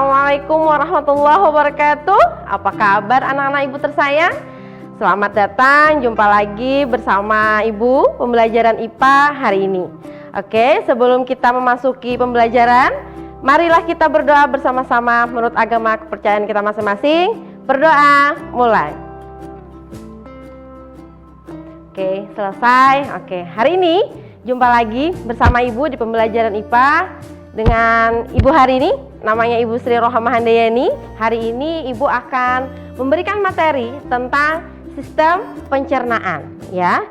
Assalamualaikum warahmatullahi wabarakatuh. Apa kabar anak-anak ibu tersayang? Selamat datang, jumpa lagi bersama ibu pembelajaran IPA hari ini. Oke, sebelum kita memasuki pembelajaran, marilah kita berdoa bersama-sama menurut agama kepercayaan kita masing-masing. Berdoa, mulai. Oke, selesai. Oke, hari ini jumpa lagi bersama ibu di pembelajaran IPA dengan ibu hari ini. Namanya Ibu Sri Rohamah Handayani. Hari ini ibu akan memberikan materi tentang sistem pencernaan, ya.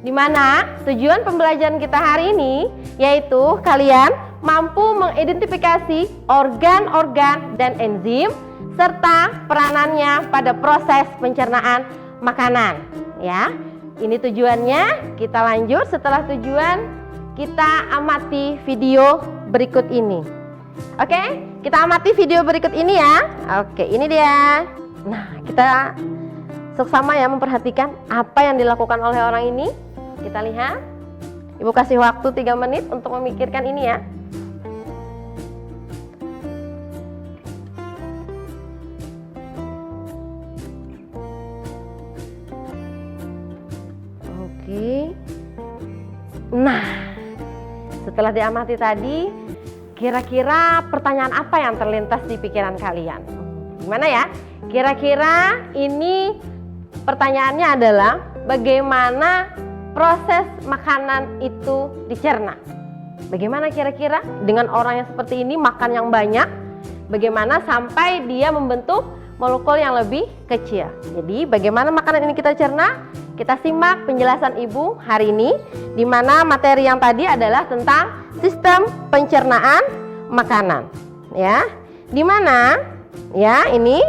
Dimana tujuan pembelajaran kita hari ini yaitu kalian mampu mengidentifikasi organ-organ dan enzim serta peranannya pada proses pencernaan makanan, ya. Ini tujuannya. Kita lanjut. Setelah tujuan, kita amati video berikut ini. Oke, kita amati video berikut ini ya. Oke, ini dia. Nah, kita sama ya memperhatikan apa yang dilakukan oleh orang ini. Kita lihat. Ibu kasih waktu 3 menit untuk memikirkan ini ya. Oke. Nah, setelah diamati tadi, kira-kira pertanyaan apa yang terlintas di pikiran kalian? Gimana ya? Kira-kira ini pertanyaannya adalah bagaimana proses makanan itu dicerna? Bagaimana kira-kira dengan orang yang seperti ini makan yang banyak? Bagaimana sampai dia membentuk molekul yang lebih kecil? Jadi bagaimana makanan ini kita cerna? Kita simak penjelasan ibu hari ini, di mana materi yang tadi adalah tentang sistem pencernaan makanan, ya. Di mana, ya, ini,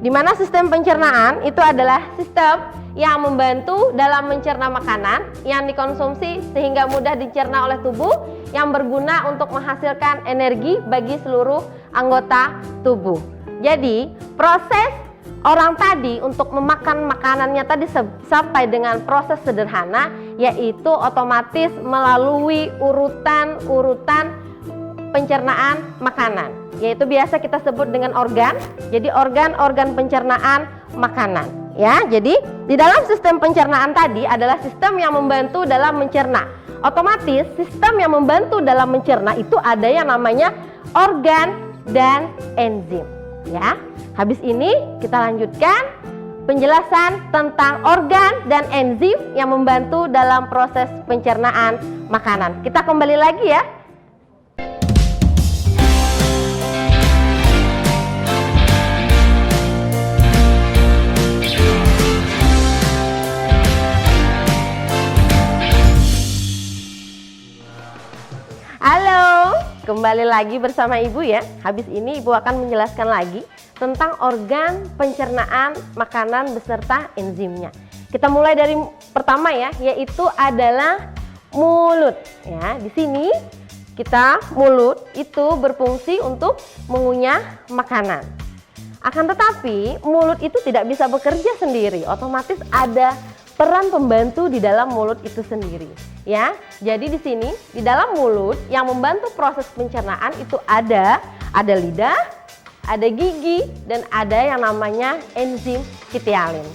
di mana sistem pencernaan itu adalah sistem yang membantu dalam mencerna makanan yang dikonsumsi sehingga mudah dicerna oleh tubuh, yang berguna untuk menghasilkan energi bagi seluruh anggota tubuh. Jadi proses orang tadi untuk memakan makanannya tadi sampai dengan proses sederhana, yaitu otomatis melalui urutan-urutan pencernaan makanan, yaitu biasa kita sebut dengan organ. Jadi organ-organ pencernaan makanan, ya. Jadi di dalam sistem pencernaan tadi adalah sistem yang membantu dalam mencerna. Otomatis sistem yang membantu dalam mencerna itu ada yang namanya organ dan enzim, ya. Habis ini kita lanjutkan penjelasan tentang organ dan enzim yang membantu dalam proses pencernaan makanan. Kita kembali lagi ya. Halo, kembali lagi bersama ibu ya. Habis ini ibu akan menjelaskan lagi tentang organ pencernaan makanan beserta enzimnya. Kita mulai dari pertama ya, yaitu adalah mulut. Ya, di sini kita mulut itu berfungsi untuk mengunyah makanan. Akan tetapi mulut itu tidak bisa bekerja sendiri. Otomatis ada peran pembantu di dalam mulut itu sendiri. Ya, jadi di sini di dalam mulut yang membantu proses pencernaan itu ada lidah, ada gigi, dan ada yang namanya enzim kitialin.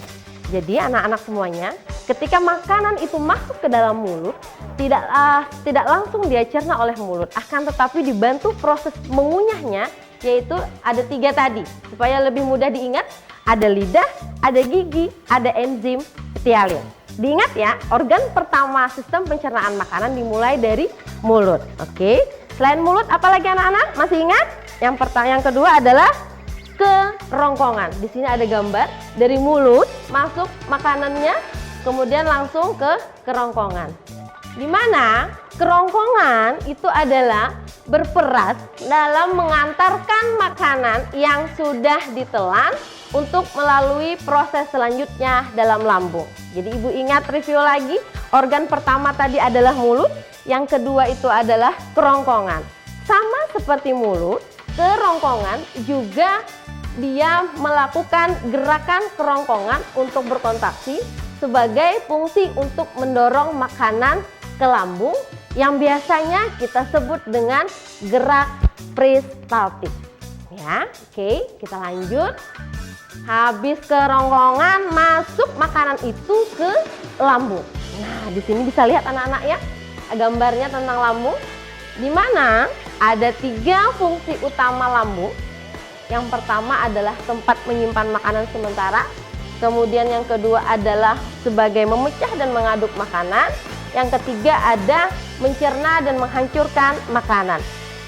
Jadi anak-anak semuanya, ketika makanan itu masuk ke dalam mulut, tidak langsung dia cerna oleh mulut, akan tetapi dibantu proses mengunyahnya, yaitu ada 3 tadi. Supaya lebih mudah diingat, ada lidah, ada gigi, ada enzim kitialin. Diingat ya, organ pertama sistem pencernaan makanan dimulai dari mulut. Oke, selain mulut apalagi anak-anak? Masih ingat? Yang kedua adalah kerongkongan. Di sini ada gambar dari mulut masuk makanannya, kemudian langsung ke kerongkongan. Di mana kerongkongan itu adalah berperan dalam mengantarkan makanan yang sudah ditelan untuk melalui proses selanjutnya dalam lambung. Jadi ibu ingat review lagi, organ pertama tadi adalah mulut, yang kedua itu adalah kerongkongan. Sama seperti mulut, kerongkongan juga dia melakukan gerakan kerongkongan untuk berkontraksi sebagai fungsi untuk mendorong makanan ke lambung yang biasanya kita sebut dengan gerak peristaltik. Ya, oke, kita lanjut. Habis kerongkongan, masuk makanan itu ke lambung. Nah, di sini bisa lihat anak-anak ya, gambarnya tentang lambung, di mana ada 3 fungsi utama lambung. Yang pertama adalah tempat menyimpan makanan sementara. Kemudian yang kedua adalah sebagai memecah dan mengaduk makanan. Yang ketiga ada mencerna dan menghancurkan makanan.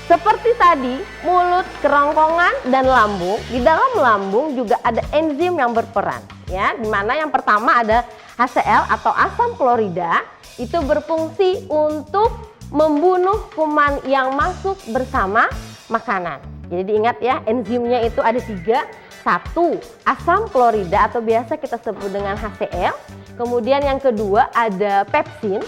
Seperti tadi, mulut, kerongkongan, dan lambung. Di dalam lambung juga ada enzim yang berperan, ya. Di mana yang pertama ada HCl atau asam klorida, itu berfungsi untuk membunuh kuman yang masuk bersama makanan. Jadi diingat ya, enzimnya itu ada 3. 1, asam klorida atau biasa kita sebut dengan HCl. Kemudian yang kedua ada pepsin,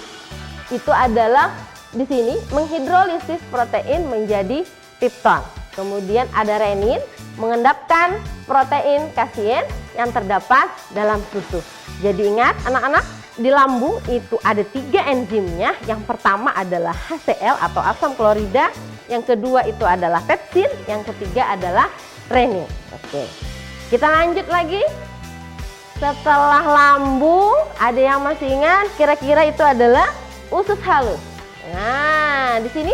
itu adalah di sini menghidrolisis protein menjadi pepton. Kemudian ada renin, mengendapkan protein kasein yang terdapat dalam susu. Jadi ingat anak-anak, di lambung itu ada 3 enzimnya. Yang pertama adalah HCl atau asam klorida, yang kedua itu adalah pepsin, yang ketiga adalah renin. Oke, kita lanjut lagi. Setelah lambung, ada yang masih ingat kira-kira itu adalah usus halus. Nah, di sini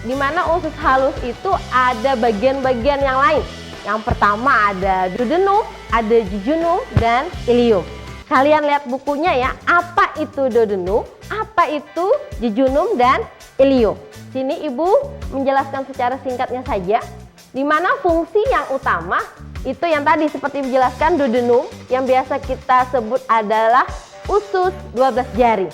di mana usus halus itu ada bagian-bagian yang lain. Yang pertama ada duodenum, ada jejunum, dan ileum. Kalian lihat bukunya ya, apa itu duodenum, apa itu jejunum, dan ileum. Sini Ibu menjelaskan secara singkatnya saja. Di mana fungsi yang utama itu yang tadi seperti dijelaskan duodenum, yang biasa kita sebut adalah usus 12 jari.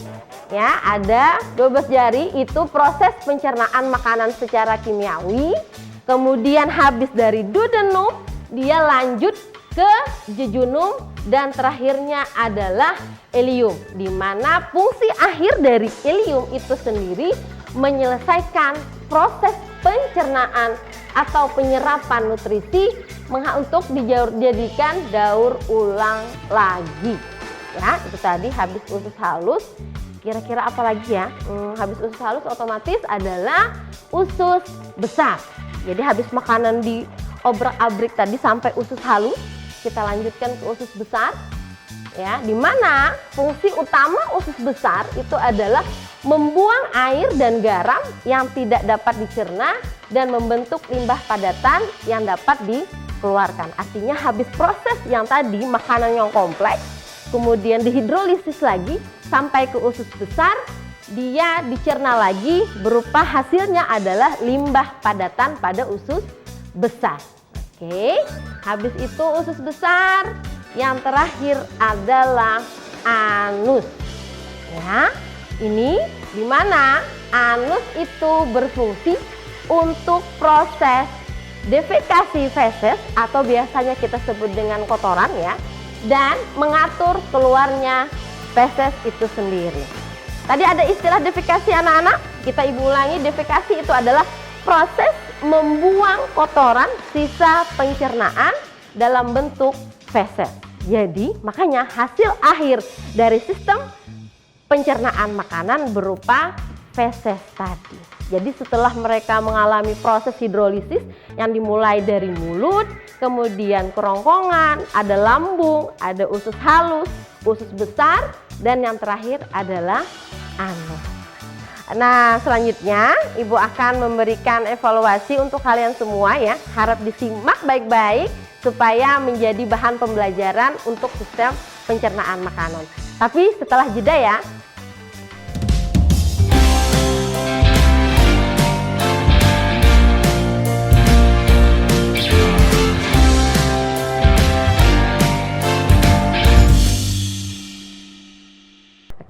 Ya, ada 12 jari, itu proses pencernaan makanan secara kimiawi. Kemudian habis dari duodenum, dia lanjut ke jejunum, dan terakhirnya adalah ileum, di mana fungsi akhir dari ileum itu sendiri menyelesaikan proses pencernaan atau penyerapan nutrisi untuk dijadikan daur ulang lagi. Ya, itu tadi habis usus halus. Kira-kira apa lagi ya? Habis usus halus otomatis adalah usus besar. Jadi habis makanan di obrak-abrik tadi sampai usus halus, kita lanjutkan ke usus besar. Ya, di mana fungsi utama usus besar itu adalah membuang air dan garam yang tidak dapat dicerna dan membentuk limbah padatan yang dapat dikeluarkan. Artinya habis proses yang tadi makanan yang kompleks, kemudian dihidrolisis lagi sampai ke usus besar, dia dicerna lagi, berupa hasilnya adalah limbah padatan pada usus besar. Oke, habis itu usus besar, yang terakhir adalah anus. Ya, ini di mana anus itu berfungsi untuk proses defekasi feses atau biasanya kita sebut dengan kotoran ya, dan mengatur keluarnya feses itu sendiri. Tadi ada istilah defekasi anak-anak, kita Ibu ulangi, defekasi itu adalah proses membuang kotoran sisa pencernaan dalam bentuk feses. Jadi makanya hasil akhir dari sistem pencernaan makanan berupa feses tadi. Jadi setelah mereka mengalami proses hidrolisis yang dimulai dari mulut, kemudian kerongkongan, ada lambung, ada usus halus, usus besar, dan yang terakhir adalah anus. Nah, selanjutnya Ibu akan memberikan evaluasi untuk kalian semua ya. Harap disimak baik-baik supaya menjadi bahan pembelajaran untuk sistem pencernaan makanan. Tapi setelah jeda ya.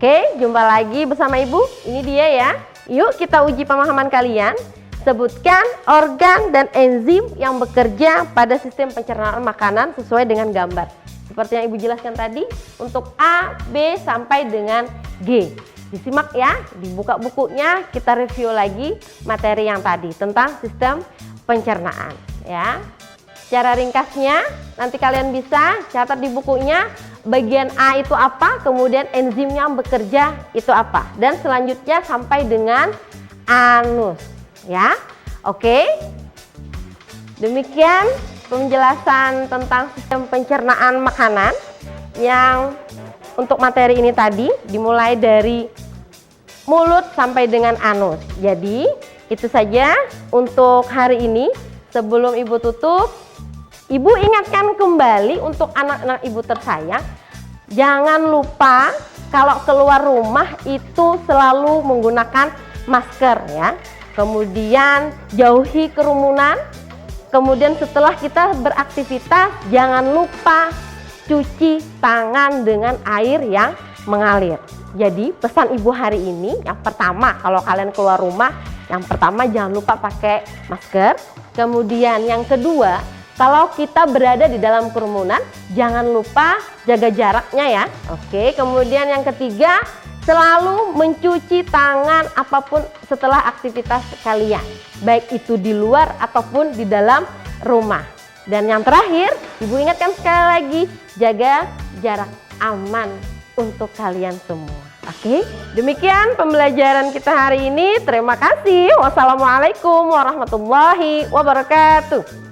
Oke, jumpa lagi bersama Ibu. Ini dia ya. Yuk kita uji pemahaman kalian. Sebutkan organ dan enzim yang bekerja pada sistem pencernaan makanan sesuai dengan gambar. Seperti yang Ibu jelaskan tadi, untuk A, B, sampai dengan G. Disimak ya, dibuka bukunya, kita review lagi materi yang tadi tentang sistem pencernaan. Ya. Secara ringkasnya, nanti kalian bisa catat di bukunya, bagian A itu apa, kemudian enzim yang bekerja itu apa, dan selanjutnya sampai dengan anus. Ya, oke. Demikian penjelasan tentang sistem pencernaan makanan yang untuk materi ini tadi dimulai dari mulut sampai dengan anus. Jadi itu saja untuk hari ini. Sebelum Ibu tutup, Ibu ingatkan kembali untuk anak-anak Ibu tersayang, jangan lupa kalau keluar rumah itu selalu menggunakan masker ya. Kemudian jauhi kerumunan. Kemudian setelah kita beraktivitas, jangan lupa cuci tangan dengan air yang mengalir. Jadi pesan Ibu hari ini, yang pertama kalau kalian keluar rumah, yang pertama jangan lupa pakai masker. Kemudian yang kedua, kalau kita berada di dalam kerumunan, jangan lupa jaga jaraknya ya. Oke, kemudian yang ketiga, selalu mencuci tangan apapun setelah aktivitas kalian, baik itu di luar ataupun di dalam rumah. Dan yang terakhir, Ibu ingatkan sekali lagi, jaga jarak aman untuk kalian semua. Oke, demikian pembelajaran kita hari ini. Terima kasih. Wassalamualaikum warahmatullahi wabarakatuh.